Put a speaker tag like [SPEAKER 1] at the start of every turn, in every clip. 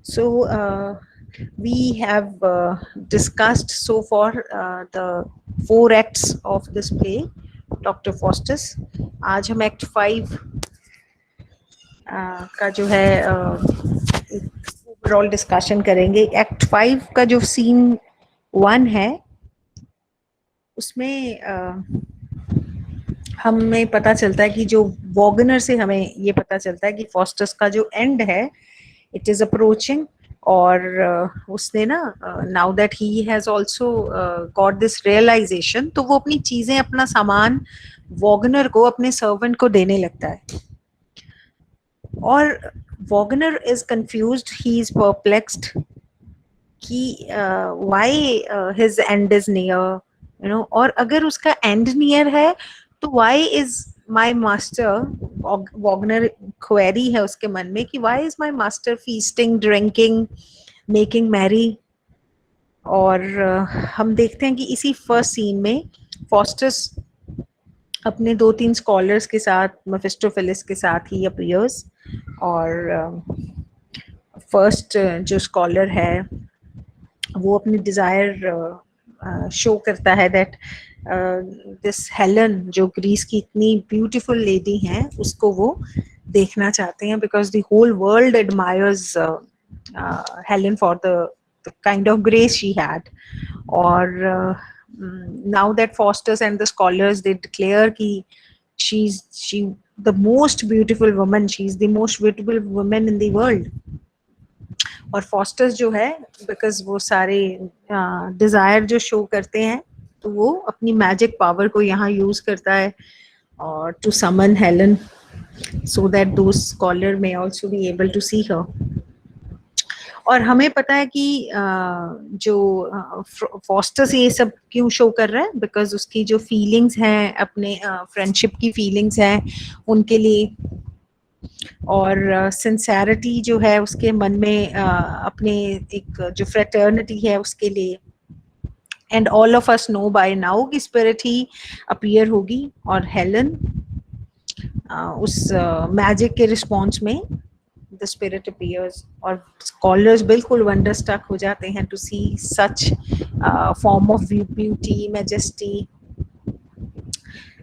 [SPEAKER 1] So we have discussed so far the 4 acts of this play, Dr. Faustus. आज हम Act 5 का जो है ओवरऑल डिस्कशन करेंगे. Act 5 का जो सीन 1 है उसमें हमें पता चलता है कि जो वॉगनर से हमें ये पता चलता है कि फॉस्टस का जो एंड है इट इज अप्रोचिंग. और उसने ना now that he has also got this realization, तो वो अपनी चीजें, अपना सामान वॉगनर को, अपने सर्वेंट को देने लगता है. और Wagner is confused, he is perplexed कि why his end is near, you know. और अगर उसका एंड नियर है तो why is my master, Wagner query है उसके मन में कि why is my master feasting, drinking, making merry. और हम देखते हैं कि इसी फर्स्ट सीन में फॉस्टस अपने 2-3 स्कॉलर्स के साथ, मेफिस्टोफेलिस के साथ ही अपीयर्स. और फर्स्ट जो स्कॉलर है वो अपनी डिजायर शो करता है दैट दिस हेलन, जो ग्रीस की इतनी ब्यूटीफुल लेडी हैं, उसको वो देखना चाहते हैं because the whole world admires Helen for the kind of grace she had. और now that Faustus and the scholars, they declare कि she the most beautiful woman, she's the most beautiful woman in the world. और fosters जो है, because वो सारे Dzire जो show करते हैं, तो वो अपनी मैजिक पावर को यहाँ यूज करता है और to summon Helen so that those scholar may also be able to see her. और हमें पता है कि जो फॉस्टर्स ये सब क्यों शो कर रहा है, बिकॉज उसकी जो फीलिंग्स हैं, अपने फ्रेंडशिप की फीलिंग्स हैं उनके लिए, और सिंसेरिटी जो है उसके मन में अपने एक जो फ्रेटर्निटी है उसके लिए. And all of us know by now कि स्पिरिट ही अपीयर होगी और हेलन उस मैजिक के रिस्पॉन्स में द स्पिरिट अपीयर्स. और स्कॉलर्स बिल्कुल वंडर स्टक हो जाते हैं to see such form of beauty, majesty.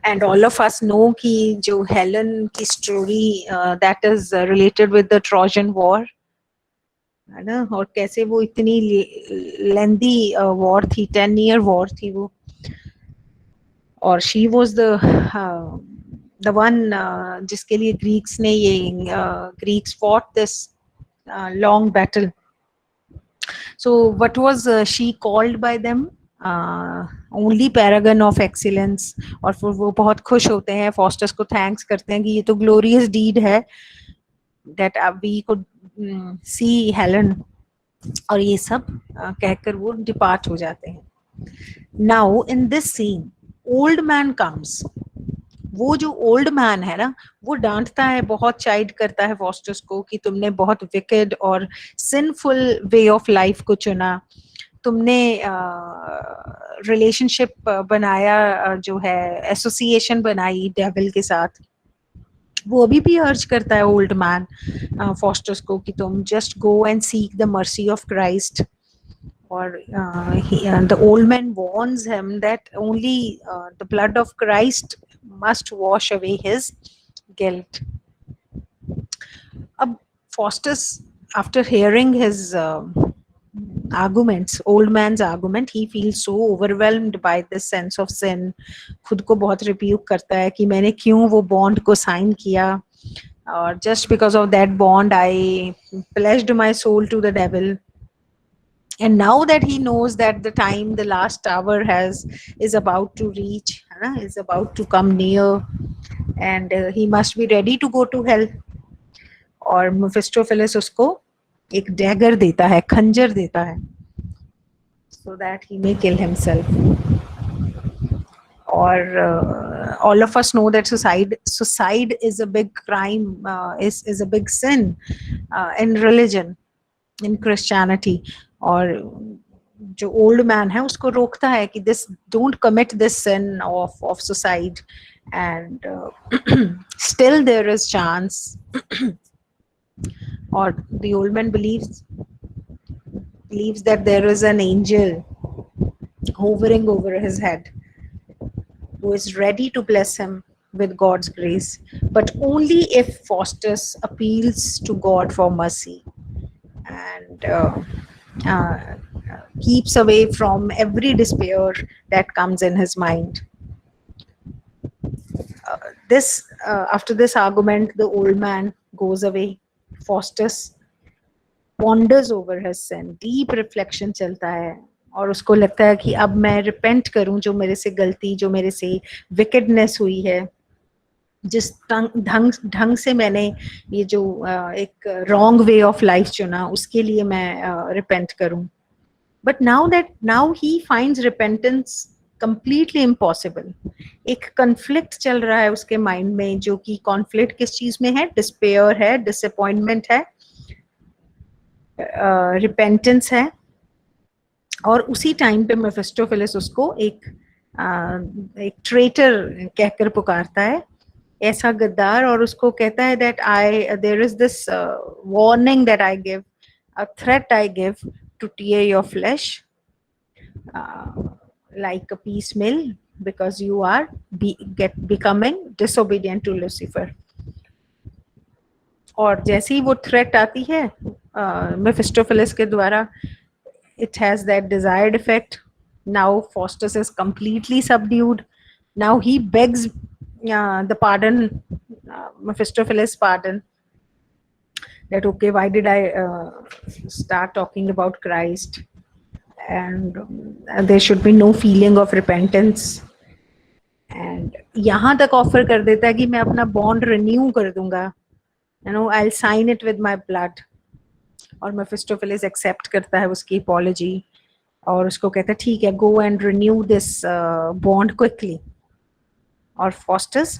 [SPEAKER 1] And all of us know कि जो हेलन की story that is related with the Trojan War, है ना, और कैसे वो इतनी लेंदी वॉर थी, 10-year वॉर थी वो. और शी वॉज द वन जिसके लिए ग्रीक्स ने Greeks fought this long battle. So what was she called by them? Only paragon of excellence. और फिर वो बहुत खुश होते हैं, फॉस्टस को थैंक्स करते हैं कि ये तो ग्लोरियस डीड है that we could see Helen, और ये सब कहकर वो डिपार्ट हो जाते हैं. Now in this scene old man comes. वो जो ओल्ड मैन है ना, वो डांटता है, बहुत चाइड करता है फॉस्टस को कि तुमने बहुत विकेड और सिंफुल वे ऑफ लाइफ को चुना, तुमने रिलेशनशिप बनाया, जो है एसोसिएशन बनाई डेविल के साथ. वो अभी भी अर्ज करता है ओल्ड मैन फॉस्टर्स को कि तुम just go and seek the mercy of Christ. और the old man warns him that only the blood of Christ must wash away his guilt. अब Faustus, after hearing his arguments, old man's argument, he feels so overwhelmed by this sense of sin. खुद को बहुत रिप्यूक करता है कि मैंने क्यों वो बॉन्ड को साइन किया, और just because of that bond I pledged my soul to the devil. And now that he knows that the time, the last hour is about to reach, is about to come near, and he must be ready to go to hell. और मेफिस्टोफेलिस उसको एक dagger देता है, खंजर देता है, so that he may kill himself. और all of us know that suicide is a big crime, is a big sin in religion, in Christianity. और जो ओल्ड मैन है उसको रोकता है कि this don't commit this sin of suicide, and still there is chance. Or the old man believes believes that there is an angel hovering over his head who is ready to bless him with God's grace, but only if Faustus appeals to God for mercy and uh, keeps away from every despair that comes in his mind. This After this argument, the old man goes away. Faustus ponders over his sin. Deep reflection चलता है और उसको लगता है कि अब मैं repent करूं जो मेरे से गलती, जो मेरे से विकेडनेस हुई है, जिस ढंग से मैंने ये जो एक रॉन्ग वे ऑफ लाइफ चुना, उसके लिए मैं रिपेंट करूं. But now he finds repentance completely impossible. एक कॉन्फ्लिक्ट चल रहा है उसके माइंड में, जो कि कॉन्फ्लिक्ट किस चीज में है? डिस्पेयर है, डिसअपॉइंटमेंट है, रिपेंटेंस है. और उसी टाइम पे मेफिस्टोफेलिस उसको एक ट्रेटर कहकर पुकारता है, ऐसा गद्दार, और उसको कहता है that there is this warning that I give, a threat I give to tear your flesh like a piecemeal because you are becoming disobedient to Lucifer. और जैसे ही वो थ्रेट आती है मेफिस्टोफेलिस के द्वारा, it has that desired effect. Now Faustus is completely subdued. Now he begs the pardon, Mephistopheles' pardon, that okay, why did I start talking about Christ, and there should be no feeling of repentance. And यहाँ तक offer कर देता है कि मैं अपना bond renew कर दूंगा, I'll sign it with my blood. और मेफिस्टोफेलिस एक्सेप्ट करता है उसकी अपॉलॉजी और उसको कहता है ठीक है, go and renew this bond quickly. और फॉस्टस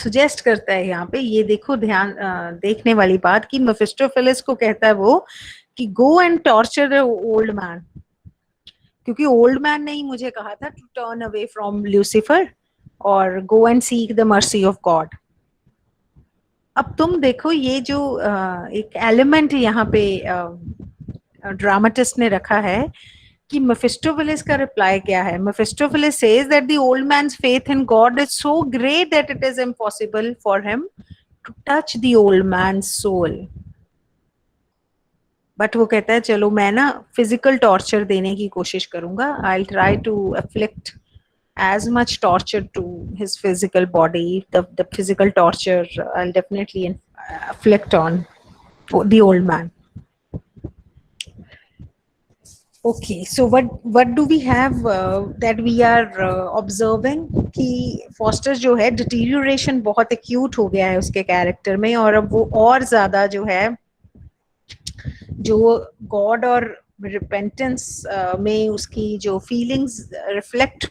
[SPEAKER 1] सुजेस्ट करता है यहाँ पे, ये देखो ध्यान देखने वाली बात, कि मेफिस्टोफेलिस को कहता है वो कि go and torture the old man, क्योंकि ओल्ड मैन ने ही मुझे कहा था to turn away from Lucifer और go and seek the mercy of God. अब तुम देखो ये जो एक एलिमेंट यहाँ पे ड्रामाटिस्ट ने रखा है कि मेफिस्टोफेलिस का रिप्लाई क्या है. Mephistopheles says that the old man's faith in God is so great that it is impossible for him to touch the old man's soul. But वो कहता है चलो मैं ना फिजिकल टॉर्चर देने की कोशिश करूंगा. I try to afflict as much torture to his physical body, the physical torture I'll definitely afflict on the old man. Okay, so what do we have that we are observing कि foster जो है deterioration बहुत acute हो गया है उसके character में, और अब वो और ज्यादा जो है, जो गॉड और रिपेंटेंस में उसकी जो फीलिंग्स रिफ्लेक्ट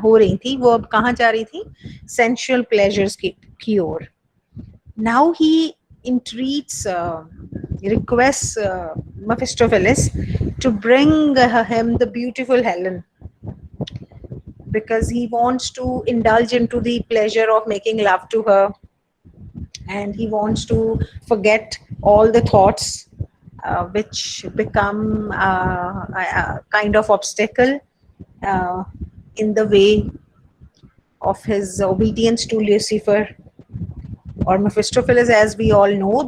[SPEAKER 1] हो रही थी, वो अब कहाँ जा रही थी? सेंशुअल प्लेजर्स की ओर. Now he entreats, requests Mephistopheles to bring him the beautiful Helen, because he wants to indulge into the pleasure of making love to her, and he wants to forget all the thoughts which become a kind of obstacle in the way of his obedience to Lucifer. Or Mephistopheles, as we all know,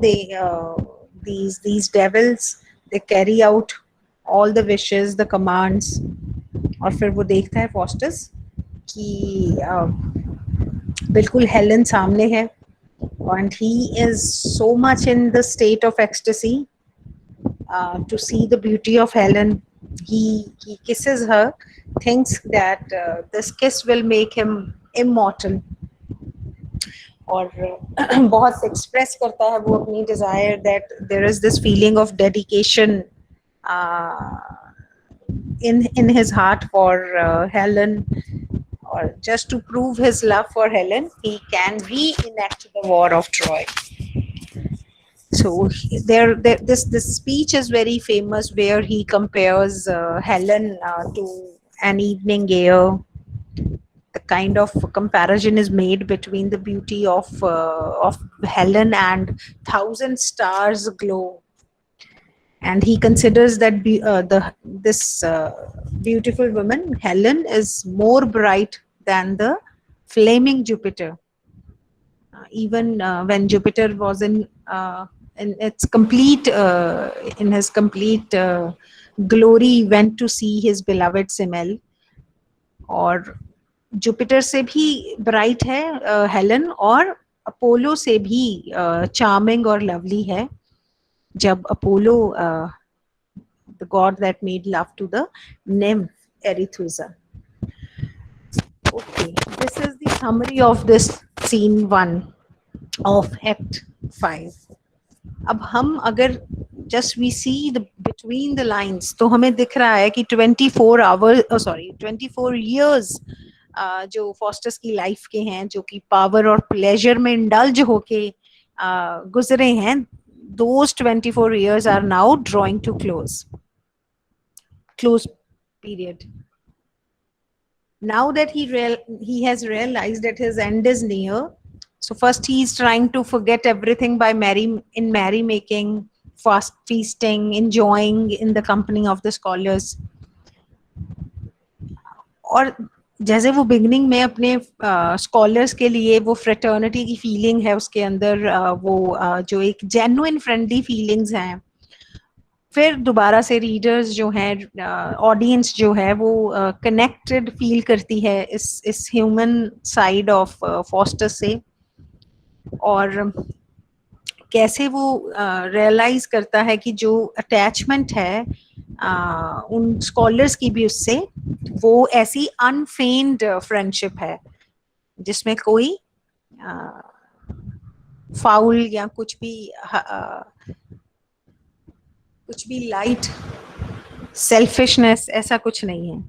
[SPEAKER 1] these devils, they carry out all the wishes, the commands. और फिर वो देखता है Faustus कि बिल्कुल Helen सामने है, and he is so much in the state of ecstasy to see the beauty of Helen. He kisses her, thinks that this kiss will make him immortal. और बहुत एक्सप्रेस करता है वो अपनी desire that there is this feeling of dedication in his heart for Helen, or just to prove his love for Helen, he can reenact the war of Troy. So this speech is very famous, where he compares Helen to an evening air. The kind of comparison is made between the beauty of Helen and thousand stars glow. and he considers that the this beautiful woman Helen is more bright than the flaming Jupiter. Even when Jupiter was in its complete in his complete glory, went to see his beloved Semele, और Jupiter से भी bright है Helen, और Apollo से भी charming और lovely है, जब Apollo the god that made love to the nymph Arethusa. Okay, this is the summary of this scene 1 of act 5. अब हम अगर just we see the between the lines, तो हमें दिख रहा है कि 24 आवर्स, सॉरी 24 years जो फॉस्टर्स की लाइफ के हैं, जो कि पावर और प्लेजर में इंडल्ज होके गुजरे हैं, those 24 years are now drawing to close period. Now that he has realized that his end is near, so first he is trying to forget everything by merry making, fast feasting, enjoying in the company of the scholars. और जैसे वो beginning में अपने scholars के लिए वो fraternity की feeling है उसके अंदर, वो जो एक जेन्युइन फ्रेंडली फीलिंग्स हैं, फिर दोबारा से रीडर्स जो हैं, ऑडियंस जो है, वो कनेक्टेड फील करती है इस ह्यूमन साइड ऑफ फॉस्टर से, और कैसे वो रियलाइज करता है कि जो अटैचमेंट है उन स्कॉलर्स की भी उससे, वो ऐसी अनफेन्ड फ्रेंडशिप है जिसमें कोई फाउल या कुछ भी लाइट सेल्फिशनेस ऐसा कुछ नहीं है.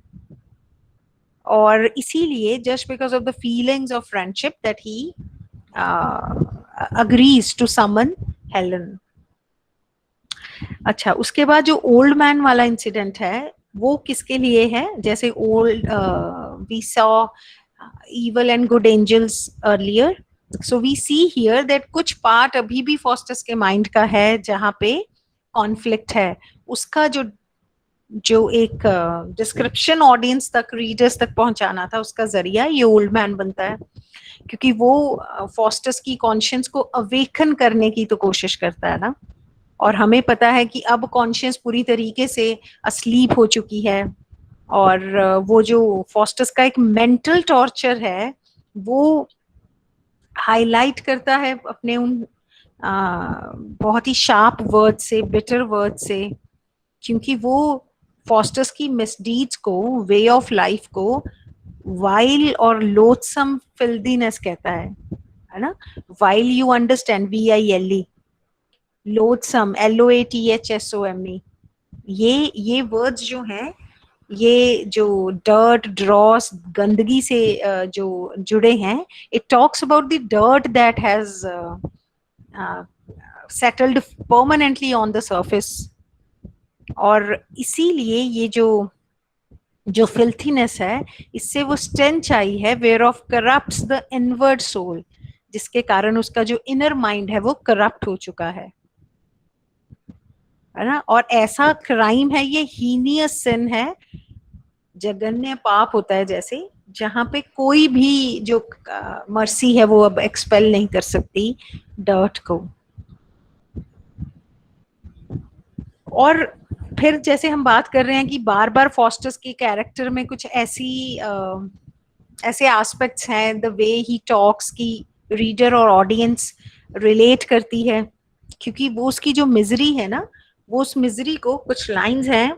[SPEAKER 1] और इसीलिए just because of the feelings of friendship that he agrees to summon Helen. अच्छा, उसके बाद जो ओल्ड मैन वाला इंसिडेंट है वो किसके लिए है? जैसे old we saw evil and good angels earlier, so we see here that कुछ पार्ट अभी भी फॉस्टर्स के माइंड का है जहाँ पे कॉन्फ्लिक्ट है. उसका जो एक डिस्क्रिप्शन ऑडियंस तक, रीडर्स तक पहुंचाना था, उसका जरिया ये ओल्ड मैन बनता है, क्योंकि वो फॉस्टर्स की कॉन्शियंस को अवेकन करने की तो कोशिश करता है ना, और हमें पता है कि अब कॉन्शियंस पूरी तरीके से अस्लीप हो चुकी है, और वो जो फॉस्टर्स का एक मेंटल टॉर्चर है वो हाईलाइट करता है अपने उन बहुत ही शार्प वर्ड से, बिटर वर्ड से, क्योंकि वो फॉस्टर्स की मिसडीड्स को, वे ऑफ लाइफ को वाइल और लोथसम फिल्दीनेस कहता है ना. While you understand, VILE, लोथसम LOATHSOME, ये वर्ड्स जो हैं, ये जो डर्ट, ड्रॉस, गंदगी से जो जुड़े हैं, it talks about the dirt that has settled permanently on the surface. और इसीलिए ये जो फिल्थीनेस है, इससे वो स्टेंच आई है, whereof corrupts the inward soul, जिसके कारण उसका जो इनर माइंड है वो करप्ट हो चुका है ना. और ऐसा क्राइम है, ये हीनियस सिन है, जघन्य पाप होता है जैसे, जहां पे कोई भी जो मर्सी है वो अब एक्सपेल नहीं कर सकती डर्ट को. और फिर जैसे हम बात कर रहे हैं कि बार बार फॉस्टर्स के कैरेक्टर में कुछ ऐसे एस्पेक्ट्स हैं, द वे ही टॉक्स, की रीडर और ऑडियंस रिलेट करती है, क्योंकि वो उसकी जो मिजरी है ना, वो उस मिजरी को, कुछ लाइंस हैं,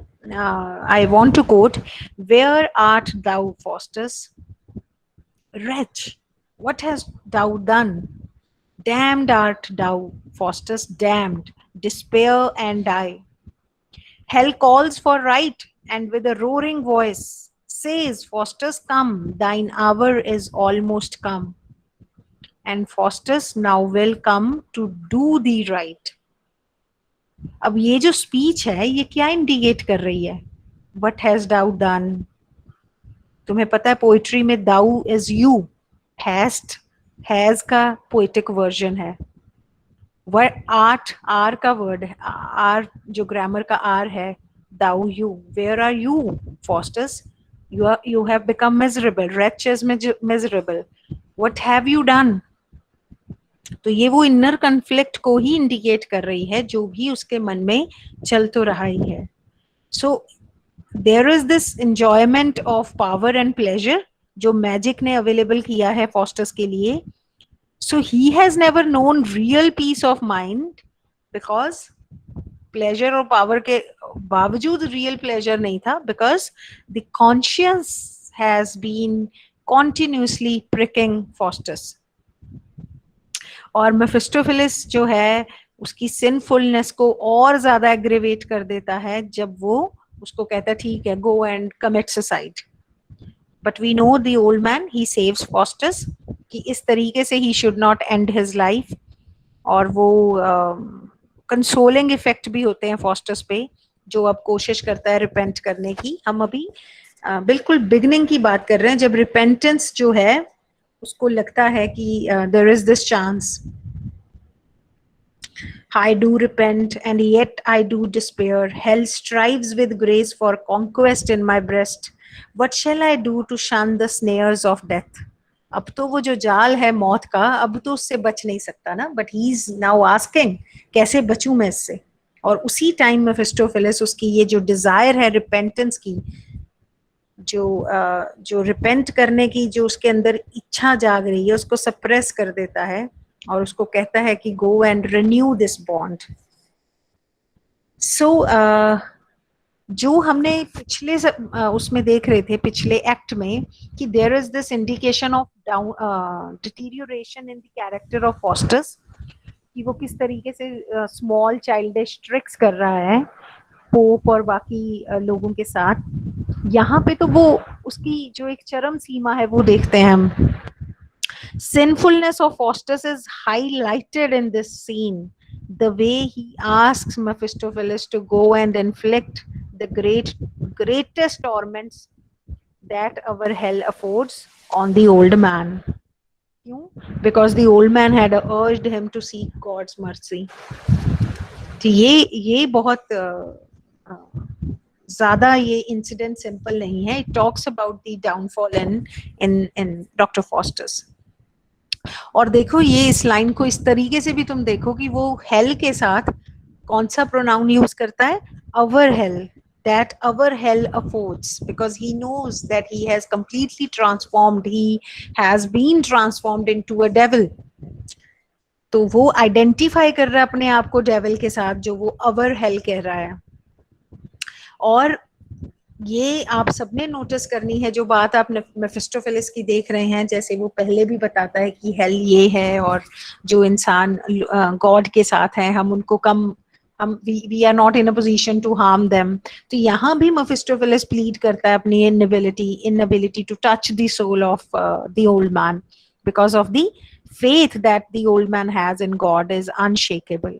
[SPEAKER 1] I want to quote, where art thou Faustus, wretch, what has thou done, damned art thou Faustus, damned, despair and die. Hell calls for right, and with a roaring voice says, Faustus, come, thine hour is almost come. And Faustus now will come to do the right. अब ये जो speech है, ये क्या indicate कर रही है? What has thou done? तुम्हें पता है पोइट्री में thou is you, hast, has का पोएटिक वर्जन है. वर्ड आर्ट, आर का वर्ड है, आर जो ग्रामर का आर है, thou you, where are you Faustus, you have become miserable, wretch is miserable, what have you done. तो ये वो इनर कन्फ्लिक्ट को ही इंडिकेट कर रही है जो भी उसके मन में चल तो रहा ही है. So there is this enjoyment of power and pleasure जो मैजिक ने अवेलेबल किया है फॉस्टस के लिए. So he has never known real peace of mind because pleasure और पावर के बावजूद रियल प्लेजर नहीं था, because the conscious has been continuously pricking Faustus. और मेफिस्टोफिलिस जो है उसकी सिनफुलनेस को और ज्यादा एग्रीवेट कर देता है जब वो उसको कहता है ठीक है go and commit suicide. But we know the old man he saves Faustus कि इस तरीके से he should not end his life. और वो कंसोलिंग इफेक्ट भी होते हैं फॉस्टस पे जो अब कोशिश करता है रिपेंट करने की. हम अभी बिल्कुल बिगनिंग की बात कर रहे हैं जब रिपेंटेंस जो है उसको लगता है कि there is this chance. I do repent and yet I do despair. Hell strives with grace for conquest in my breast. What shall I do to shun the snares of death? अब तो वो जो जाल है मौत का अब तो उससे बच नहीं सकता ना. But he is now asking कैसे बचूं मैं इससे. और उसी टाइम मेफिस्टोफिलिस उसकी ये जो डिजायर है रिपेंटेंस की, जो रिपेंट करने की जो उसके अंदर इच्छा जाग रही है उसको सप्रेस कर देता है और उसको कहता है कि go and renew this bond. So जो हमने पिछले उसमें देख रहे थे पिछले एक्ट में कि there is this indication of deterioration in the character of Faustus कि वो किस तरीके से स्मॉल चाइल्डिश ट्रिक्स कर रहा है पोप और बाकी लोगों के साथ. यहाँ पे तो वो उसकी जो एक चरम सीमा है वो देखते हैं हम. Sinfulness of Faustus is highlighted in this scene. The way he asks Mephistopheles to go and inflict the greatest torments that our hell affords on the old man. Because the old man had urged him to seek God's mercy. तो ये बहुत ज्यादा ये incident simple नहीं है. It talks about the downfall in doctor Faustus. और देखो ये इस लाइन को इस तरीके से भी तुम देखो कि वो हेल के साथ कौन सा प्रोनाउन यूज करता है, अवर hello, that our hell affords, because he knows that he has completely transformed, he has been transformed into a devil. तो वो आइडेंटिफाई कर रहा है अपने आप को डेविल के साथ जो वो अवर हेल कह रहा है. और ये आप सबने नोटिस करनी है जो बात आप मेफिस्टोफेलिस की देख रहे हैं, जैसे वो पहले भी बताता है कि हेल ये है और जो इंसान गॉड के साथ हैं हम उनको कम we are not in a position to harm them. तो यहाँ भी मेफिस्टोफेलिस प्लीड करता है अपनी inability to touch the soul of the old man because of the faith that the old man has in God is unshakable.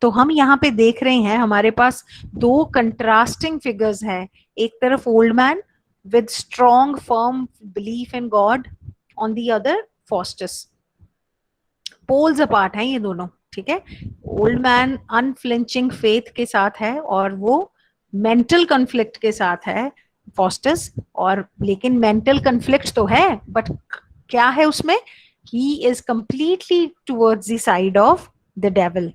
[SPEAKER 1] तो हम यहाँ पे देख रहे हैं हमारे पास दो कंट्रास्टिंग फिगर्स हैं. एक तरफ old man with strong firm belief in God, on the other Faustus. Poles apart हैं ये दोनों, ठीक है. ओल्ड मैन अनफ्लिंचिंग फेथ के साथ है और वो मेंटल कन्फ्लिक्ट के साथ है फॉस्टस. और लेकिन मेंटल कन्फ्लिक्ट तो है बट क्या है उसमें, he is completely towards the side of the devil.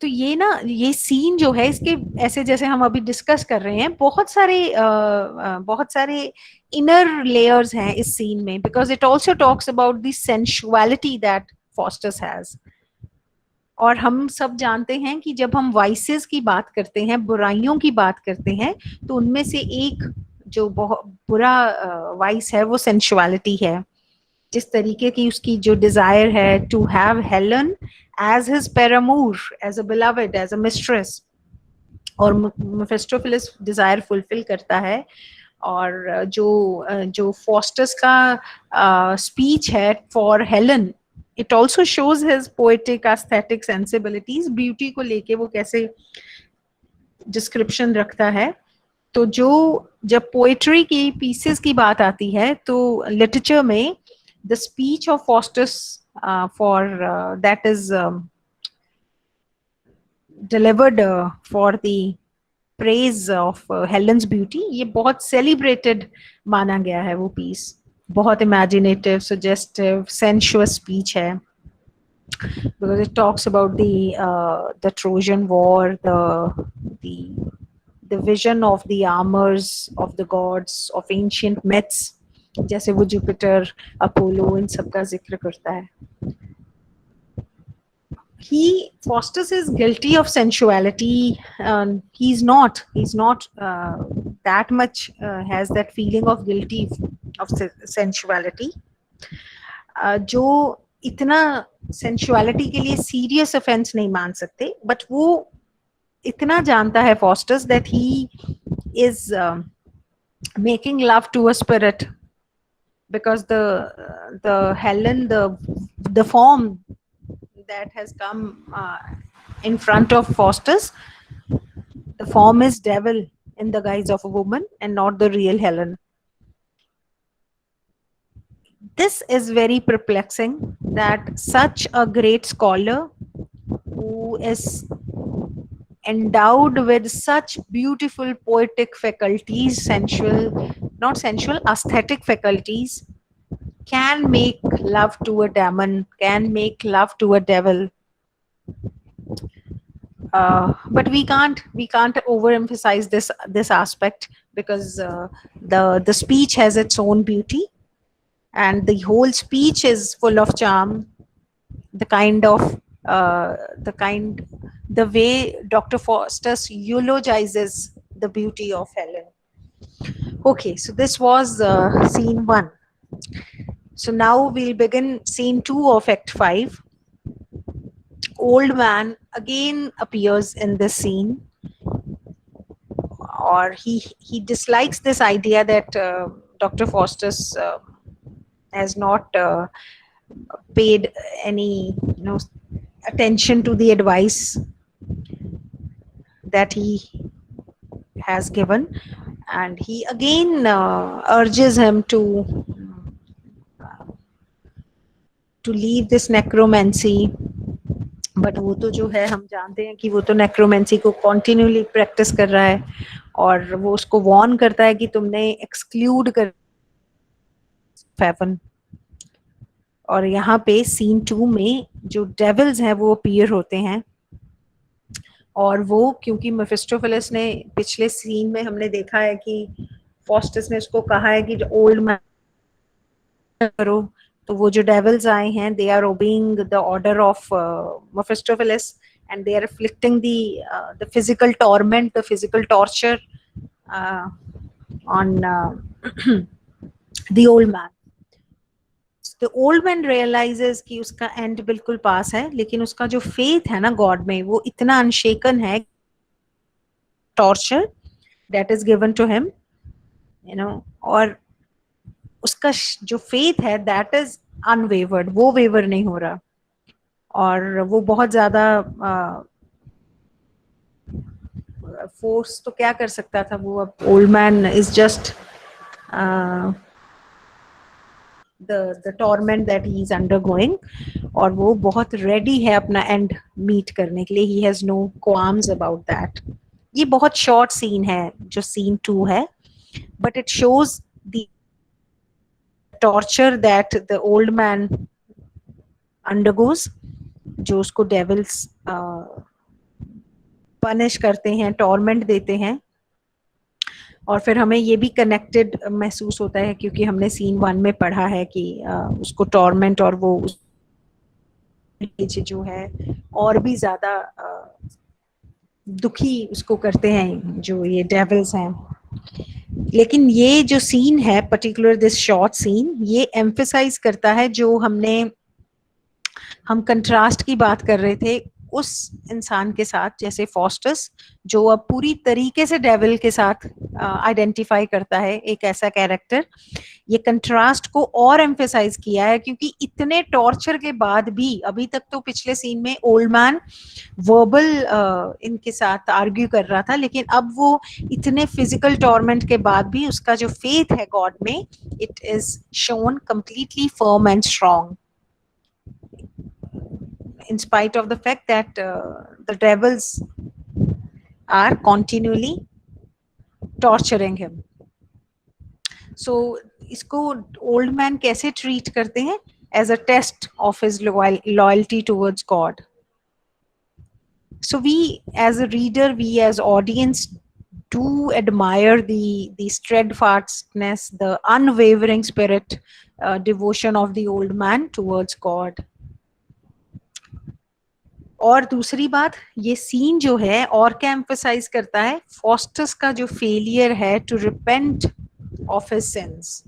[SPEAKER 1] तो ये ना ये सीन जो है इसके ऐसे जैसे हम अभी डिस्कस कर रहे हैं बहुत सारे इनर लेयर्स हैं इस सीन में, because it also talks about the sensuality that Faustus has. और हम सब जानते हैं कि जब हम वाइसेस की बात करते हैं, बुराइयों की बात करते हैं, तो उनमें से एक जो बहुत बुरा वाइस है वो सेंशुअलिटी है. जिस तरीके की उसकी जो डिजायर है to have Helen as his paramour, as a beloved, as a mistress, और मेफिस्टोफेलिस डिजायर फुलफिल करता है. और जो फॉस्टस का स्पीच है for Helen, it also shows his poetic aesthetic sensibilities. Beauty को लेके वो कैसे डिस्क्रिप्शन रखता है. तो जब पोएट्री की पीसेस की बात आती है तो लिटरेचर में the speech of Faustus for that is delivered for the praise of Helen's beauty, ये बहुत celebrated माना गया है वो piece. बहुत imaginative, suggestive, sensuous speech है, because it talks about the Trojan War, the the vision of the armors of the gods of ancient myths, जैसे वो जुपिटर, अपोलो, इन सब का जिक्र करता है. He Faustus is guilty of sensuality. He's not that much has that feeling of guilty of sensuality. जो इतना sensuality के लिए serious offense नहीं मान सकते, but वो इतना जानता है Faustus that he is making love to a spirit, because the Helen, the form that has come in front of Faustus, the form is devil in the guise of a woman and not the real Helen. This is very perplexing that such a great scholar who is endowed with such beautiful poetic faculties, not sensual, aesthetic faculties, can make love to a demon, can make love to a devil. But we can't overemphasize this aspect, because the speech has its own beauty, and the whole speech is full of charm. The way Dr. Faustus eulogizes the beauty of Helen. Okay, so this was scene 1. So now we'll begin scene 2 of Act 5. Old man again appears in this scene, or he dislikes this idea that Dr. Faustus has not paid any attention to the advice that he has given, and he again urges him to leave this necromancy. But वो तो जो है हम जानते हैं कि वो तो नेक्रोमेंसी को कॉन्टिन्यूली प्रैक्टिस कर रहा है, और वो उसको वॉर्न करता है कि तुमने एक्सक्लूड कर फेवन. और यहाँ पे सीन 2 में जो डेविल्स हैं वो अपीयर होते हैं, और वो क्योंकि मेफिस्टोफेलिस ने पिछले सीन में हमने देखा है कि फॉस्टस ने उसको कहा है कि ओल्ड मैन करो, तो वो जो डेविल्स आए हैं, they are obeying the order of Mephistopheles, and they are afflicting the physical torment, the physical torture on the old man. The old man realizes कि उसका एंड बिल्कुल पास है, लेकिन उसका जो फेथ है ना गॉड में, वो इतना अनशेकन है. Torture that is given to him, और उसका जो फेथ है that is unwavered, वो वेवर नहीं हो रहा, और वो बहुत ज्यादा फोर्स तो क्या कर सकता था वो. अब old man is just the torment that he is undergoing, और वो बहुत रेडी है अपना एंड मीट करने के लिए. he has no qualms about that. ये बहुत शॉर्ट सीन है जो सीन 2 है, but it shows the torture that the old man undergoes, जो उसको devils पनिश करते हैं, टॉर्मेंट देते हैं. और फिर हमें ये भी कनेक्टेड महसूस होता है क्योंकि हमने सीन 1 में पढ़ा है कि उसको टॉर्मेंट और वो जो है और भी ज्यादा दुखी उसको करते हैं जो ये डेविल्स हैं. लेकिन ये जो सीन है पर्टिकुलर दिस शॉर्ट सीन, ये एम्फसाइज करता है जो हम कंट्रास्ट की बात कर रहे थे उस इंसान के साथ, जैसे फॉस्टस जो अब पूरी तरीके से डेविल के साथ आइडेंटिफाई करता है एक ऐसा कैरेक्टर. ये कंट्रास्ट को और एम्फेसाइज किया है क्योंकि इतने टॉर्चर के बाद भी, अभी तक तो पिछले सीन में ओल्ड मैन वर्बल इनके साथ आर्ग्यू कर रहा था, लेकिन अब वो इतने फिजिकल टॉर्मेंट के बाद भी उसका जो फेथ है गॉड में, it is shown completely firm and strong. in spite of the fact that the devils are continually torturing him. So इसको old man कैसे treat करते हैं? As a test of his loyalty towards God. So we as a reader, we as audience do admire the steadfastness, the unwavering spirit, devotion of the old man towards God. और दूसरी बात, ये scene जो है और क्या emphasise करता है? फॉस्टस का जो फेलियर है to repent of his sins,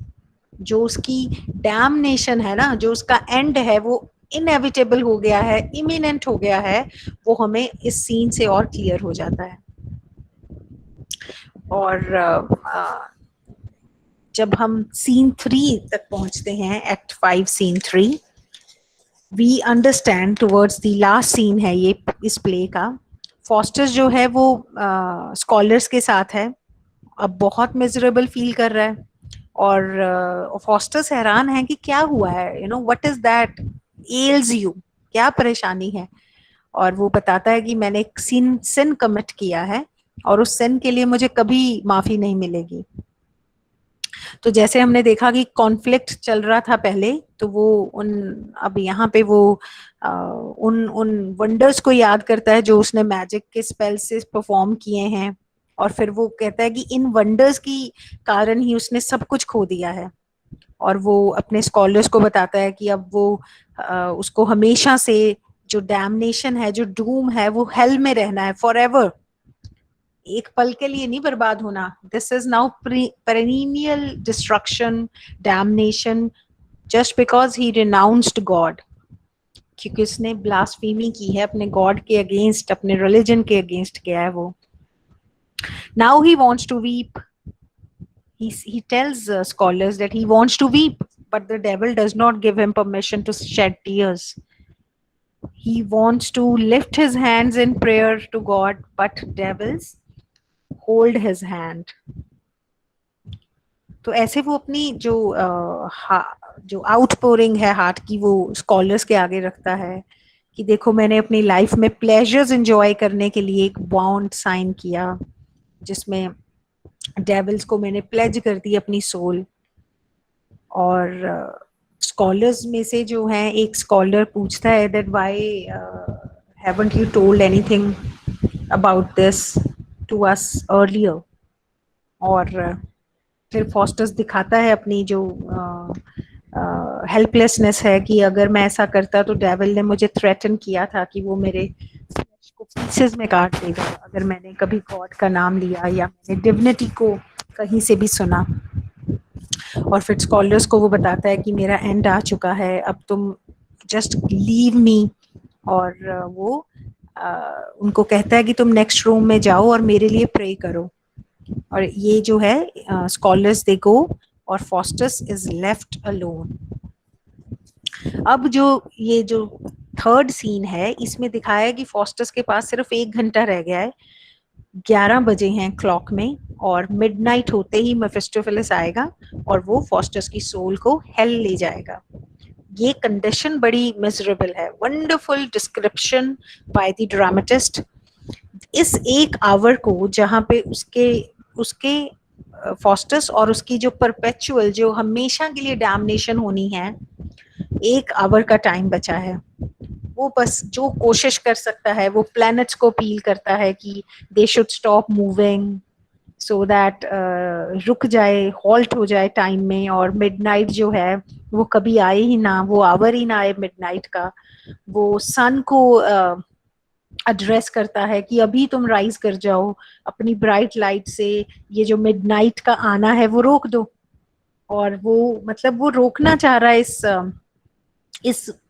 [SPEAKER 1] जो उसकी डैमनेशन है ना, जो उसका एंड है वो इनएविटेबल हो गया है, इमिनेंट हो गया है, वो हमें इस सीन से और क्लियर हो जाता है. और जब हम सीन 3 तक पहुंचते हैं, act 5 scene 3, we understand towards the last scene है ये इस प्ले का. फॉस्टर्स जो है वो स्कॉलर्स के साथ है, अब बहुत मिजरेबल फील कर रहा है, और फॉस्टर्स हैरान है कि क्या हुआ है, you know what is that else you, क्या परेशानी है. और वो बताता है कि मैंने एक सिन कमिट किया है और उस सिन के लिए मुझे कभी माफी नहीं मिलेगी. तो जैसे हमने देखा कि कॉन्फ्लिक्ट चल रहा था पहले, तो वो अब यहाँ पे वो उन वंडर्स को याद करता है जो उसने मैजिक के स्पेल से परफॉर्म किए हैं, और फिर वो कहता है कि इन वंडर्स की कारण ही उसने सब कुछ खो दिया है. और वो अपने स्कॉलर्स को बताता है कि अब वो उसको हमेशा से जो डैमनेशन है, जो डूम है, वो हेल में रहना है फॉरएवर, एक पल के लिए नहीं बर्बाद होना. This is now perennial destruction, damnation, just because he renounced God, क्योंकि उसने ब्लास्फेमी की है अपने गॉड के अगेंस्ट, अपने रिलीजन के अगेंस्ट किया है वो. Now he wants to weep. He tells scholars that he wants to weep, but the devil does not give him permission to shed tears. He wants to lift his hands in prayer to God, but devils hold his hand. तो ऐसे वो अपनी जो outpouring है heart की, वो scholars के आगे रखता है कि देखो मैंने अपनी लाइफ में प्लेजर्स एंजॉय करने के लिए एक बॉन्ड साइन किया, जिसमें डेविल्स को मैंने प्लेज कर दी अपनी सोल. और स्कॉलर्स में से जो है एक स्कॉलर पूछता है that why haven't you told anything about this to us earlier. और फिर फॉस्टर्स दिखाता है अपनी जो हेल्पलेसनेस है कि अगर मैं ऐसा करता तो डेविल ने मुझे थ्रेटन किया था कि वो मेरे फ्लैश को पीसेस में काट देगा अगर मैंने कभी गॉड का नाम लिया या मैंने डिविनिटी को कहीं से भी सुना. और फिर स्कॉलर्स को वो बताता है कि मेरा एंड आ चुका है, अब तुम जस्ट लीव मी. और वो उनको कहता है कि तुम नेक्स्ट रूम में जाओ और मेरे लिए प्रे करो. और ये जो है स्कॉलर्स दे गो और फॉस्टस इज लेफ्ट अलोन. अब जो ये जो थर्ड सीन है, इसमें दिखाया है कि फॉस्टस के पास सिर्फ 1 घंटा रह गया है. 11 बजे हैं क्लॉक में, और मिडनाइट होते ही मेफिस्टोफेलिस आएगा और वो फॉस्टस की सोल को हेल ले जाएगा. ये कंडीशन बड़ी मिजरेबल है. Wonderful description by the dramatist. इस 1 आवर को जहां पे उसके फॉस्टस और उसकी जो परपेचुअल, जो हमेशा के लिए डैमनेशन होनी है, 1 आवर का टाइम बचा है. वो बस जो कोशिश कर सकता है वो प्लैनेट्स को अपील करता है कि they should stop moving so that रुक जाए, हॉल्ट हो जाए टाइम में, और मिडनाइट जो है वो कभी आए ही ना, वो आवर ही ना आए मिडनाइट का. वो सन को एड्रेस करता है कि अभी तुम राइज कर जाओ अपनी ब्राइट लाइट से, ये जो मिडनाइट का आना है वो रोक दो. और वो मतलब वो रोकना चाह रहा है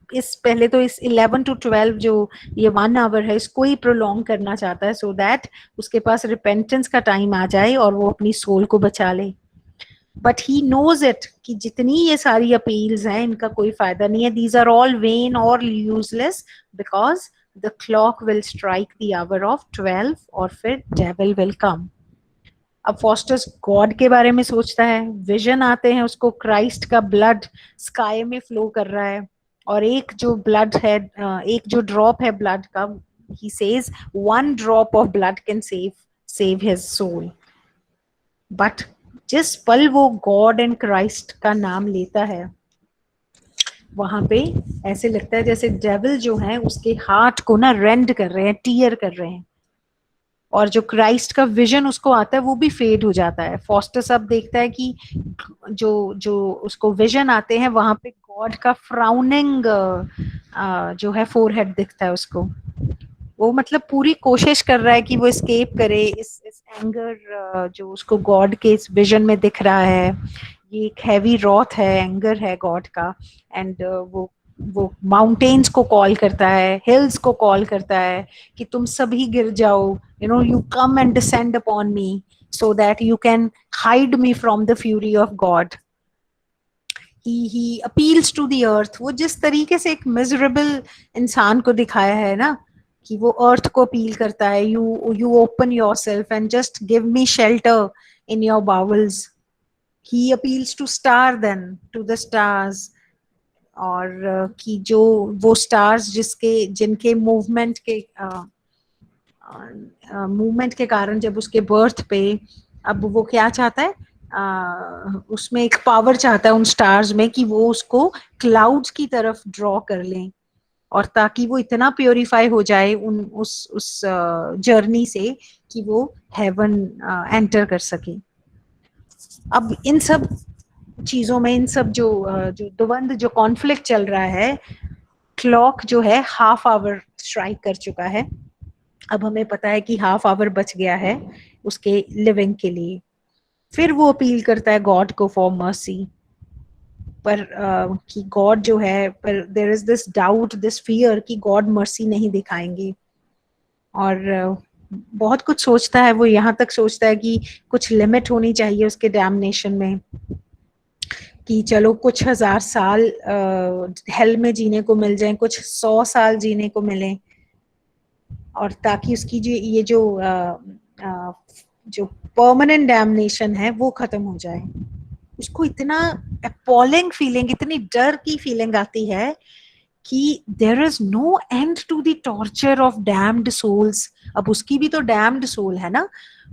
[SPEAKER 1] इस पहले तो इस 11 to 12 जो ये 1 आवर है इसको ही प्रोलॉन्ग करना चाहता है, सो दैट उसके पास रिपेंटेंस का टाइम आ जाए और वो अपनी सोल को बचा ले. बट ही नोज इट कि जितनी ये सारी अपील्स हैं इनका कोई फायदा नहीं है. दीज आर ऑल वेन और useless because the clock will strike the hour of 12 और फिर डेविल विल कम. अब फॉस्टर्स गॉड के बारे में सोचता है, विजन आते हैं उसको, क्राइस्ट का ब्लड स्काई में फ्लो कर रहा है, और एक जो ब्लड है, एक जो ड्रॉप है ब्लड का, he says one drop of blood can save his soul. But जिस पल वो गॉड एंड क्राइस्ट का नाम लेता है, वहां पे ऐसे लगता है जैसे डेविल जो है उसके हार्ट को ना रेंड कर रहे हैं, टीयर कर रहे हैं, और जो क्राइस्ट का विजन उसको आता है वो भी फेड हो जाता है। फॉस्टस अब देखता है कि जो जो उसको विजन आते हैं वहां पे गॉड का फ्राउनिंग जो है फोरहेड दिखता है उसको। वो मतलब पूरी कोशिश कर रहा है कि वो एस्केप करे इस एंगर जो उसको गॉड के इस विजन में दिख रहा है। ये एक हैवी रॉथ है, एंगर है गॉड का। एंड वो माउंटेन्स को कॉल करता है, हिल्स को कॉल करता है कि तुम सभी गिर जाओ, you know, you come and descend upon me so that you can hide me from the fury of God. He appeals to the earth. वो जिस तरीके से एक मिजरेबल इंसान को दिखाया है ना, कि वो अर्थ को अपील करता है, you you open yourself and just give me shelter in your bowels. He appeals to star, then to the stars. और कि जो वो स्टार्स जिसके जिनके मूवमेंट के कारण जब उसके बर्थ पे, अब वो क्या चाहता है, उसमें एक पावर चाहता है उन स्टार्स में कि वो उसको क्लाउड्स की तरफ ड्रॉ कर लें, और ताकि वो इतना प्योरीफाई हो जाए उस जर्नी से कि वो हेवन एंटर कर सके। अब इन सब चीजों में, इन सब जो द्वंद, जो कॉन्फ्लिक्ट चल रहा है, क्लॉक जो है हाफ आवर स्ट्राइक कर चुका है। अब हमें पता है कि हाफ आवर बच गया है उसके लिविंग के लिए। फिर वो अपील करता है गॉड को फॉर मर्सी, पर कि गॉड जो है, पर there is this doubt, this fear कि गॉड मर्सी नहीं दिखाएंगे। और बहुत कुछ सोचता है वो, यहाँ तक सोचता है कि कुछ लिमिट होनी चाहिए उसके डैमनेशन में, कि चलो कुछ 1000 साल हेल में जीने को मिल जाए, कुछ 100 साल जीने को मिले, और ताकि उसकी जो ये जो परमानेंट डैमनेशन है वो खत्म हो जाए। उसको इतना अपॉलिंग फीलिंग, इतनी डर की फीलिंग आती है कि there is no end to the torture of damned souls. अब उसकी भी तो डैम्ड सोल है ना,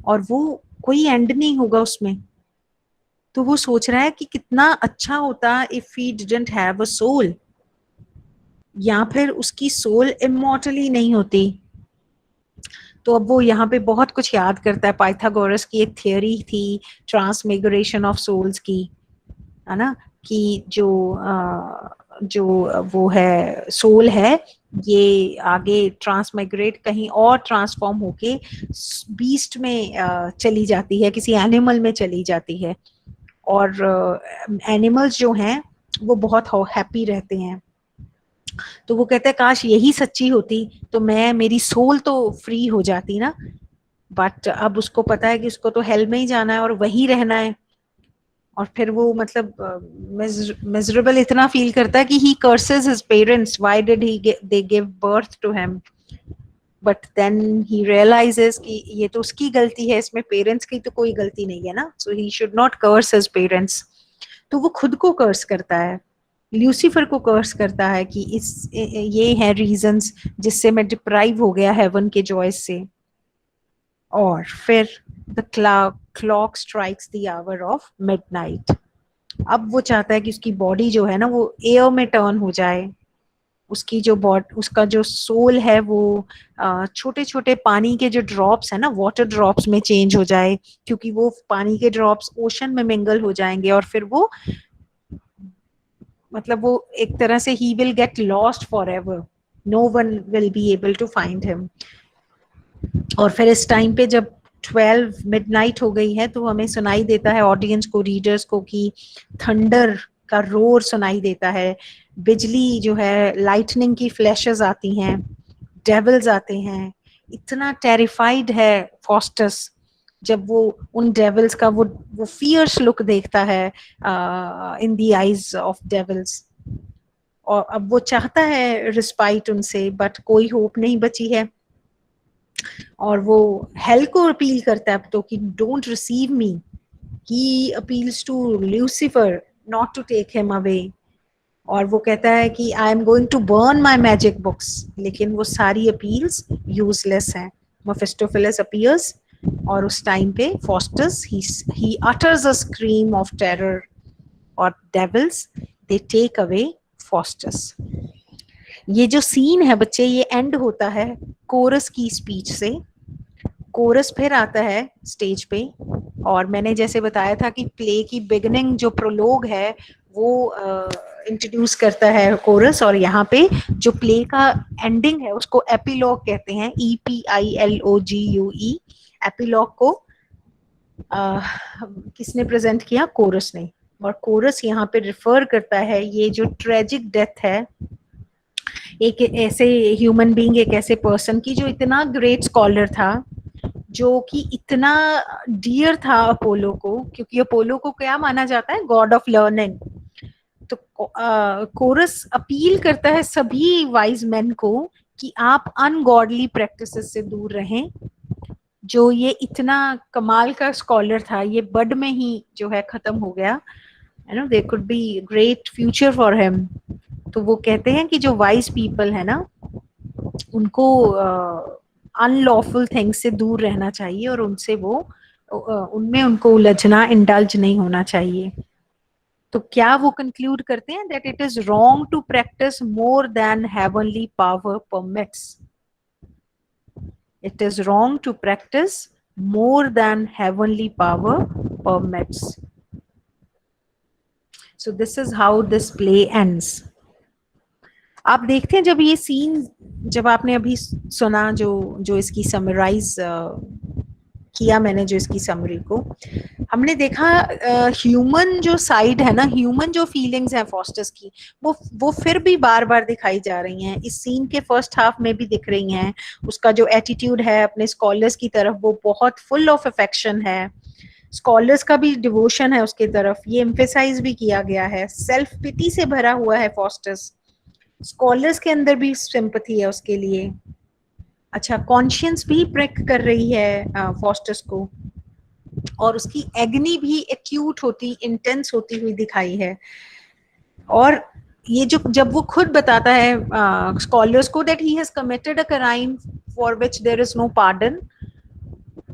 [SPEAKER 1] और वो कोई एंड नहीं होगा उसमें। तो वो सोच रहा है कि कितना अच्छा होता if he didn't have a soul, या फिर उसकी सोल इमॉर्टली नहीं होती। तो अब वो यहाँ पे बहुत कुछ याद करता है। पाइथागोरस की एक थियोरी थी ट्रांसमिग्रेशन ऑफ सोल्स की, है ना, कि जो वो है सोल है, ये आगे ट्रांसमाइग्रेट कहीं और ट्रांसफॉर्म होके बीस्ट में चली जाती है, किसी एनिमल में चली जाती है। और एनिमल्स जो हैं वो बहुत हैप्पी रहते हैं। तो वो कहते हैं काश यही सच्ची होती, तो मैं, मेरी सोल तो फ्री हो जाती ना। बट अब उसको पता है कि उसको तो हेल में ही जाना है और वही रहना है। और फिर वो मतलब मिजरेबल इतना फील करता है कि he curses his parents, why did he they give birth to him. But then he realizes कि ये तो उसकी गलती है, इसमें पेरेंट्स की तो कोई गलती नहीं है ना, so he should not curse his parents. तो वो खुद को कर्स करता है, ल्यूसीफर को कर्स करता है कि ये है रीजंस जिससे मैं डिप्राइव हो गया हेवन के जॉय से। और फिर the clock strikes the hour of midnight. अब वो चाहता है कि उसकी बॉडी जो है ना वो एयर में टर्न हो जाए। उसकी जो उसका जो सोल है वो छोटे छोटे पानी के जो ड्रॉप्स है ना, वाटर ड्रॉप्स में चेंज हो जाए, क्योंकि वो पानी के ड्रॉप्स ओशन में मिंगल हो जाएंगे, और फिर वो मतलब वो एक तरह से he will get lost forever, no one will be able to find him. और फिर इस टाइम पे जब 12 मिडनाइट हो गई है, तो हमें सुनाई देता है ऑडियंस को, रीडर्स को, कि थंडर का रोर सुनाई देता है, बिजली जो है, लाइटनिंग की फ्लैशेस आती हैं, डेविल्स आते हैं। इतना टेरिफाइड है फॉस्टस जब वो उन डेविल्स का वो फियर्स लुक देखता है in the eyes of devils. और अब वो चाहता है रिस्पाइट उनसे, बट कोई होप नहीं बची है। और वो हेल को अपील करता है अब तो कि don't receive me. He appeals to Lucifer not to take him away. और वो कहता है कि I am going to burn my magic books, लेकिन वो सारी अपील्स यूजलेस हैं. मेफिस्टोफेलिस अपीयर्स और उस टाइम पे Faustus he utters a scream of terror और devils they take away Faustus. ये जो सीन है बच्चे, ये एंड होता है कोरस की स्पीच से. कोरस फिर आता है स्टेज पे, और मैंने जैसे बताया था कि प्ले की बिगनिंग जो प्रोलोग है वो इंट्रोड्यूस करता है कोरस, और यहाँ पे जो प्ले का एंडिंग है उसको एपिलॉग कहते हैं. EPILOGUE. एपिलॉग को किसने प्रेजेंट किया? कोरस ने. और कोरस यहाँ पे रिफर करता है ये जो ट्रेजिक डेथ है एक ऐसे ह्यूमन बीइंग, एक ऐसे पर्सन की जो इतना ग्रेट स्कॉलर था, जो कि इतना डियर था अपोलो को, क्योंकि अपोलो को क्या माना जाता है? God of learning. तो कोरस अपील करता है सभी वाइज मैन को कि आप अनगॉडली प्रैक्टिसेस से दूर रहें. जो ये इतना कमाल का स्कॉलर था, ये बड में ही जो है खत्म हो गया. You know, there could be great future for him. तो वो कहते हैं कि जो वाइज पीपल है ना, उनको अनलॉफुल थिंग्स से दूर रहना चाहिए, और उनसे वो उनमें उनको उलझना, इंडल्ज नहीं होना चाहिए. तो क्या वो कंक्लूड करते हैं that it is wrong to practise more than heavenly power permits. It is wrong to practise more than heavenly power permits. So this is how this play ends. आप देखते हैं जब ये सीन, जब आपने अभी सुना जो जो इसकी समराइज किया मैंने, जो इसकी समरी को हमने देखा, ह्यूमन जो साइड है ना, ह्यूमन जो फीलिंग्स हैं फॉस्टस की, वो फिर भी बार बार दिखाई जा रही हैं. इस सीन के फर्स्ट हाफ में भी दिख रही हैं. उसका जो एटीट्यूड है अपने स्कॉलर्स की तरफ, वो बहुत फुल ऑफ अफेक्शन है. स्कॉलर्स का भी डिवोशन है उसके तरफ, ये एम्फेसाइज भी किया गया है. सेल्फ पिटी से भरा हुआ है फॉस्टस. स्कॉलर्स के अंदर भी सिंपैथी है उसके लिए. अच्छा, कॉन्शियंस भी प्रेक कर रही है फॉस्टस को, और उसकी एग्नी भी एक्यूट होती, इंटेंस होती हुई दिखाई है. और ये जो जब वो खुद बताता है स्कॉलर्स को that he has committed a crime for which there is no pardon.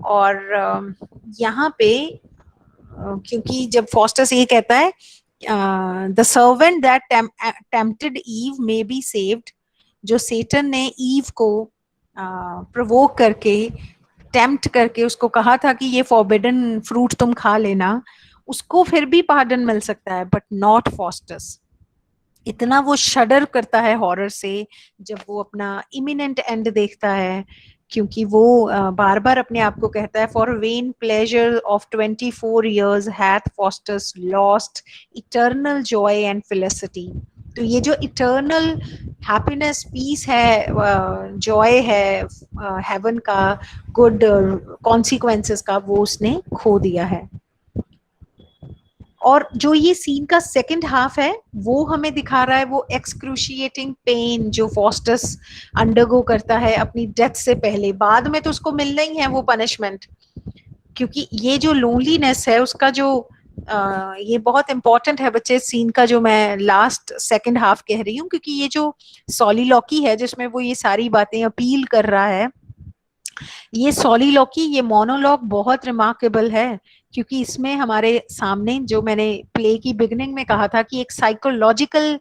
[SPEAKER 1] और यहाँ पे क्योंकि जब फॉस्टस ये कहता है the servant that tempted Eve may be saved, जो सेटन ने ईव को प्रोवोक करके, टेम्प्ट करके उसको कहा था कि ये फॉरबिडन फ्रूट तुम खा लेना, उसको फिर भी पार्डन मिल सकता है, बट नॉट फॉस्टस. इतना वो शडर करता है हॉरर से जब वो अपना इमिनेंट एंड देखता है, क्योंकि वो बार बार अपने आप को कहता है for when pleasure of 24 years hath Faustus lost eternal Joy and felicity. तो ये जो इटर्नल हैप्पीनेस, पीस है, जॉय है हेवन का, गुड कॉन्सिक्वेंसेस का, वो उसने खो दिया है. और जो ये सीन का सेकंड हाफ है वो हमें दिखा रहा है वो एक्सक्रूशिएटिंग पेन जो फॉस्टस अंडरगो करता है अपनी डेथ से पहले. बाद में तो उसको मिलना ही है वो पनिशमेंट, क्योंकि ये जो लोनलीनेस है उसका जो ये बहुत इंपॉर्टेंट है बच्चे सीन का, जो मैं लास्ट सेकंड हाफ कह रही हूँ, क्योंकि ये जो सॉलिलॉकी है जिसमें वो ये सारी बातें अपील कर रहा है, ये सॉलिलॉकी, ये मोनोलॉग बहुत रिमार्केबल है, क्योंकि इसमें हमारे सामने, जो मैंने प्ले की बिगनिंग में कहा था कि एक साइकोलॉजिकल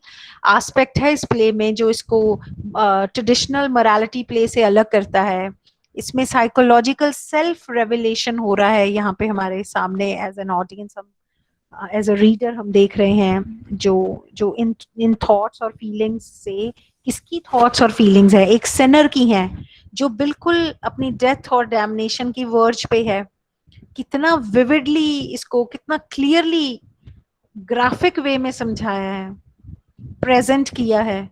[SPEAKER 1] एस्पेक्ट है इस प्ले में, जो इसको ट्रेडिशनल मोरालिटी प्ले से अलग करता है. इसमें साइकोलॉजिकल सेल्फ रेवलेशन हो रहा है यहाँ पे हमारे सामने. एज एन ऑडियंस, हम एज अ रीडर हम देख रहे हैं जो जो इन थॉट्स और फीलिंग्स से, किसकी थॉट्स और फीलिंग्स है? एक सिनर की हैं, जो बिल्कुल अपनी डेथ और डैमनेशन की वर्ज पे है. कितना विविडली इसको, कितना क्लियरली ग्राफिक वे में समझाया है, प्रेजेंट किया है.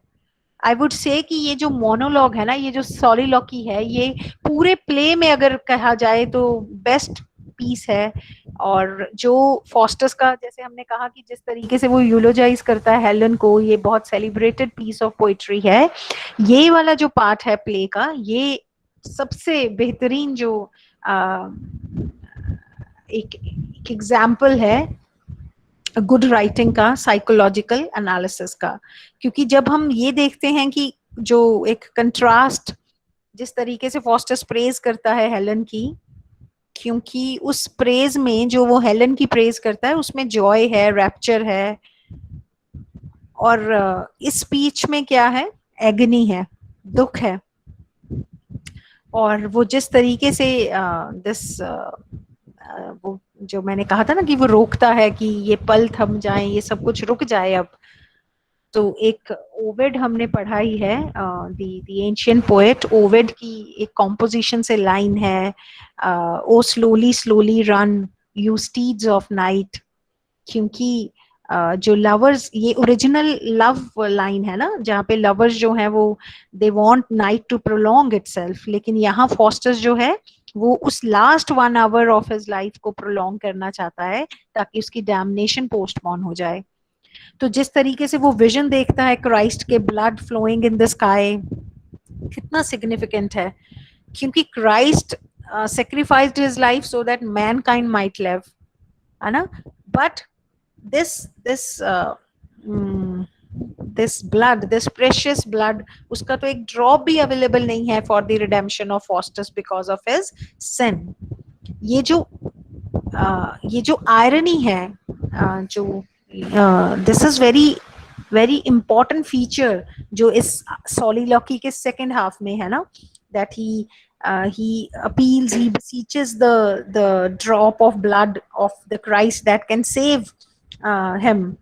[SPEAKER 1] आई वुड से कि ये जो मोनोलॉग है ना, ये जो सॉलिलॉकी है, ये पूरे प्ले में अगर कहा जाए तो बेस्ट पीस है. और जो फॉस्टस का, जैसे हमने कहा कि जिस तरीके से वो यूलोजाइज करता है हेलन को, ये बहुत सेलिब्रेटेड पीस ऑफ पोइट्री है. ये वाला जो पार्ट है प्ले का, ये सबसे बेहतरीन जो एक एग्जाम्पल है गुड राइटिंग का, साइकोलॉजिकल एनालिसिस का। क्योंकि जब हम ये देखते हैं कि जो एक कंट्रास्ट, जिस तरीके से फॉस्टस प्रेज करता है हेलन की, क्योंकि उस प्रेज में जो वो हेलन की प्रेज करता है उसमें जॉय है, रैप्चर है, और इस स्पीच में क्या है, एगनी है, दुख है। और वो जिस तरीके से दिस वो जो मैंने कहा था ना कि वो रोकता है कि ये पल थम जाए, ये सब कुछ रुक जाए अब। तो एक ओविड हमने पढ़ा ही है, दी एंशियंट पोएट ओविड की एक कॉम्पोजिशन से लाइन है, O slowly slowly run you steeds of night. क्योंकि जो लवर्स, ये ओरिजिनल लव लाइन है ना, जहाँ पे लवर्स जो है वो they want night to prolong itself, लेकिन यहाँ फॉस्टस जो है वो उस last 1 hour of his life को प्रोलॉन्ग करना चाहता है ताकि उसकी डैमनेशन पोस्टपोन हो जाए। तो जिस तरीके से वो विजन देखता है क्राइस्ट के blood flowing in the sky, कितना सिग्निफिकेंट है, क्योंकि Christ sacrificed his life so that mankind might live, है ना। But this this blood, this precious blood, उसका तो एक ड्रॉप भी अवेलेबल नहीं है for the redemption of Faustus because of his sin. ये जो आयरनी है, जो this is very very important feature जो इस सोलिलॉकी के सेकेंड हाफ में है ना, that he appeals, he beseeches the drop of blood of the Christ that can save him।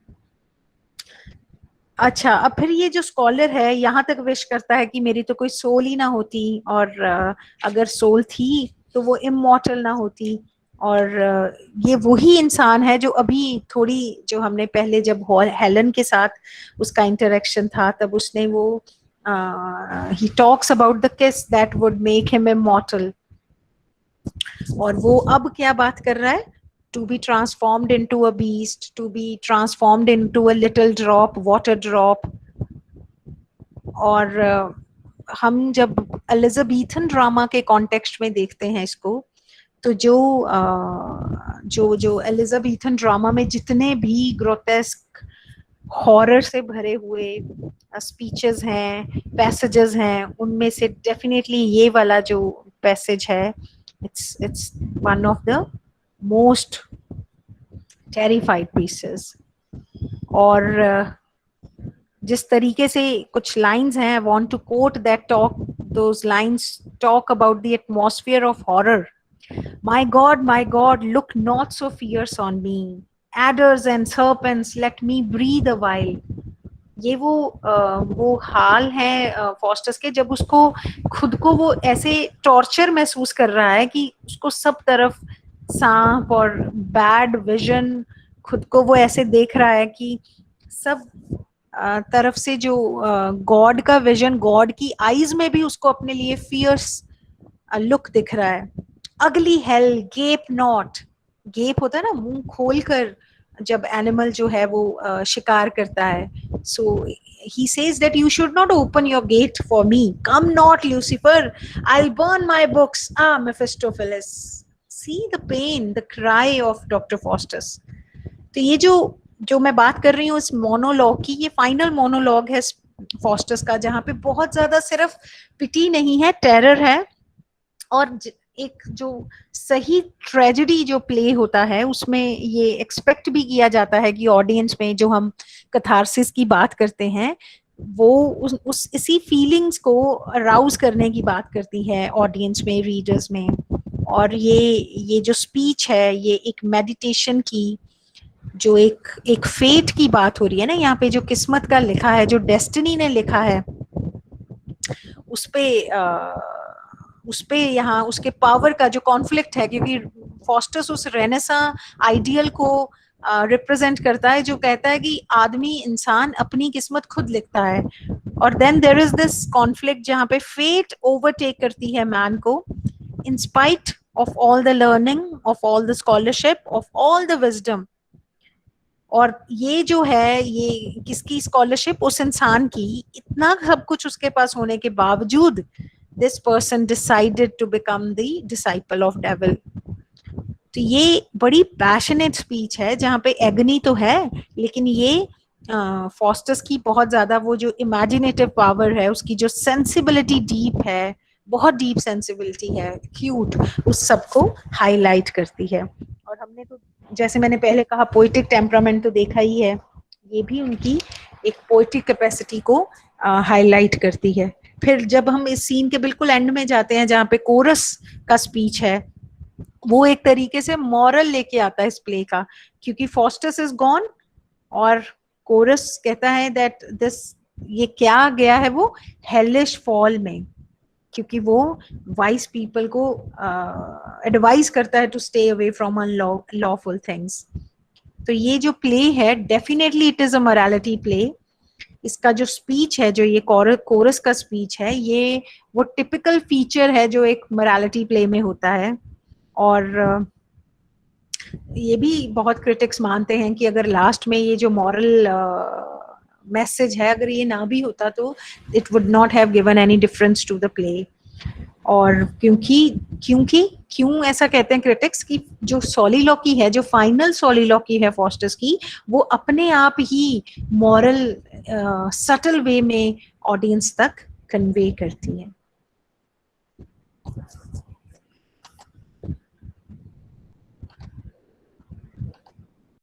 [SPEAKER 1] अच्छा, अब फिर ये जो स्कॉलर है यहाँ तक विश करता है कि मेरी तो कोई सोल ही ना होती, और अगर सोल थी तो वो इमॉर्टल ना होती। और ये वही इंसान है जो अभी थोड़ी, जो हमने पहले जब हेलन के साथ उसका इंटरेक्शन था तब उसने वो he talks about the kiss that would make him immortal। और वो अब क्या बात कर रहा है, to be transformed into a beast, to be transformed into a little drop, water drop। और हम जब एलिजाबेथन ड्रामा के कॉन्टेक्स्ट में देखते हैं इसको, तो जो एलिजाबेथन ड्रामा में जितने भी ग्रोटेस्क हॉरर से भरे हुए स्पीचेस हैं, पैसेजेस हैं, उनमें से डेफिनेटली ये वाला जो पैसेज है, it's one of the most terrified pieces। और जिस तरीके से कुछ लाइंस हैं, I want to quote that talk, those lines talk about the atmosphere of horror। My God, look not so fierce on me, adders and serpents, let me breathe a while। ये वो हाल है Faustus के, जब उसको खुद को वो ऐसे टॉर्चर महसूस कर रहा है कि उसको सब तरफ सांप और बैड विजन, खुद को वो ऐसे देख रहा है कि सब तरफ से जो गॉड का विजन, गॉड की आईज में भी उसको अपने लिए फियर्स लुक दिख रहा है। अगली हेल गेप नॉट, गेप होता है ना मुंह खोलकर जब एनिमल जो है वो शिकार करता है। सो he says that you should not open your gate for me, come not Lucifer, I'll burn my books, Mephistopheles। see the pain, the cry of Dr. Faustus। तो ये जो मैं बात कर रही हूँ इस मोनोलॉग की, ये फाइनल मोनोलॉग है फॉस्टस का, जहाँ पे बहुत ज्यादा सिर्फ पिटी नहीं है, टेरर है। और एक जो सही ट्रेजेडी जो प्ले होता है उसमें ये एक्सपेक्ट भी किया जाता है कि ऑडियंस में जो हम कथारसिस की बात करते हैं वो उस इसी फीलिंग्स को अराउज करने की बात करती है ऑडियंस में, रीडर्स में। और ये जो स्पीच है, ये एक मेडिटेशन की, जो एक फेट की बात हो रही है ना यहाँ पे, जो किस्मत का लिखा है, जो डेस्टिनी ने लिखा है, उस पे यहाँ उसके पावर का जो कॉन्फ्लिक्ट है। क्योंकि फॉस्टस उस रेनेसा आइडियल को रिप्रेजेंट करता है जो कहता है कि आदमी, इंसान अपनी किस्मत खुद लिखता है। और then there is this conflict जहाँ पे फेट ओवरटेक करती है मैन को, in spite of all the learning, of all the scholarship, of all the wisdom. और ये जो है, ये किसकी स्कॉलरशिप, उस इंसान की, इतना सब कुछ उसके पास होने के बावजूद this person decided to become the disciple of devil। तो ये बड़ी पैशनेट स्पीच है जहाँ पे एग्नी तो है, लेकिन ये फॉस्टस की बहुत ज्यादा वो जो इमेजिनेटिव पावर है, उसकी जो सेंसिबिलिटी डीप है, बहुत डीप सेंसिबिलिटी है, क्यूट, उस सबको हाईलाइट करती है। और हमने तो जैसे मैंने पहले कहा पोइटिक टेम्परामेंट तो देखा ही है, ये भी उनकी एक पोइटिक कैपेसिटी को हाईलाइट करती है। फिर जब हम इस सीन के बिल्कुल एंड में जाते हैं जहाँ पे कोरस का स्पीच है, वो एक तरीके से मॉरल लेके आता है इस प्ले का, क्योंकि फॉस्टस इज गॉन और कोरस कहता है दैट दिस, ये क्या गया है वो हेलिश फॉल में, क्योंकि वो वाइज पीपल को एडवाइस करता है to stay away from unlawful things. तो ये जो प्ले है definitely it is a morality play. इसका जो स्पीच है, जो ये कोरस का स्पीच है, ये वो टिपिकल फीचर है जो एक मोरालिटी प्ले में होता है। और ये भी बहुत क्रिटिक्स मानते हैं कि अगर लास्ट में ये जो मॉरल मैसेज है अगर ये ना भी होता तो it would not have given any difference to the play. और क्योंकि क्योंकि क्यों ऐसा कहते हैं क्रिटिक्स कि जो सॉलिलॉकी है, जो फाइनल सॉलिलॉकी है फॉस्टस की, वो अपने आप ही मॉरल सटल वे में ऑडियंस तक कन्वे करती है।